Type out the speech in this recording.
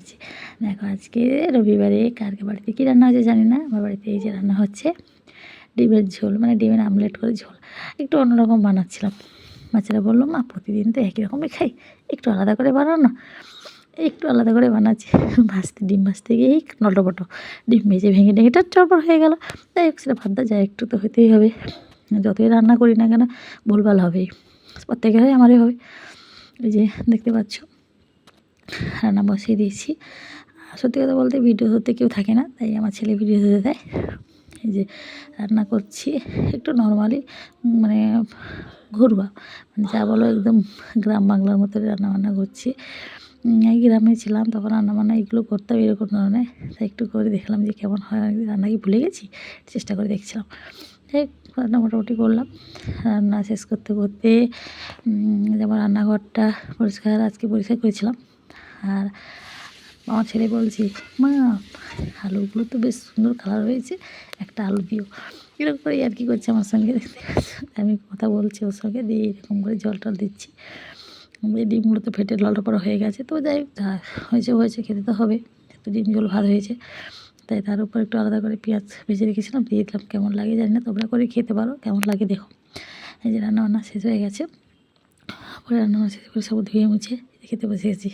আছি। দেখো আজকে রবিবারে কার বাড়িতে কী রান্না হচ্ছে জানি না, আমার বাড়িতে এই যে রান্না হচ্ছে ডিমের ঝোল, মানে ডিমের আমলেট করে ঝোল। একটু অন্যরকম বানাচ্ছিলাম। বাচ্চারা বললো, মা প্রতিদিন তো একই রকমই খাই, একটু আলাদা করে বানাও না। একটু আলাদা করে বানাচ্ছি। ডিম ভাজতে গিয়েই নটবট, ডিম ভেজে ভেঙে টেঙে চটপট হয়ে গেল। যাই হোক, সেটা ভাবতে যায় একটু তো হতেই হবে, যতই রান্না করি না কেন ভুলভাল হবেই, প্রত্যেকেরই আমারই হবে। এই যে দেখতে পাচ্ছ রান্না বসিয়ে দিয়েছি। সত্যি কথা বলতে ভিডিও ধরতে কেউ থাকে না, তাই আমার ছেলে ভিডিও ধরে দেয়। এই যে রান্না করছি একটু নর্মালি, মানে ঘরোয়া, মানে যা বলো একদম গ্রাম বাংলার মতো রান্নাবান্না করছি। এই গ্রামে ছিলাম তখন রান্নাবান্না এগুলো করতাম এরকম ধরনের, তাই একটু করে দেখলাম যে কেমন হয়। রান্না কি ভুলে গেছি, চেষ্টা করে দেখছিলাম। এই রান্না মোটামুটি করলাম। রান্না শেষ করতে করতে যেমন রান্নাঘরটা আজকে পরিষ্কার করেছিলাম। আর আমার ছেলে বলছে, মা আলুগুলো তো বেশ সুন্দর কালার হয়েছে, একটা আলু দিও। এরকম করে আর কি করছে আমার সঙ্গে, দেখতে আমি কথা বলছি ওর সঙ্গে, দিয়ে এরকম করে জল টল দিচ্ছি। এই ডিমগুলো তো ফেটে লটপট হয়ে গেছে, তো যাই হোক যা হয়েছে খেতে তো হবে, একটু ডিম ঝোল ভাত হয়েছে। তাই তার উপর একটু আলাদা করে পেঁয়াজ ভেজে রেখেছিলাম, দিয়ে দিলাম। কেমন লাগে জানি না, তোমরা করে খেতে পারো, কেমন লাগে দেখো। এই যে রান্নাবান্না শেষ হয়ে গেছে, পরে রান্নাবান্না শেষ করে সব ধুয়ে মুছে খেতে বসে গেছি।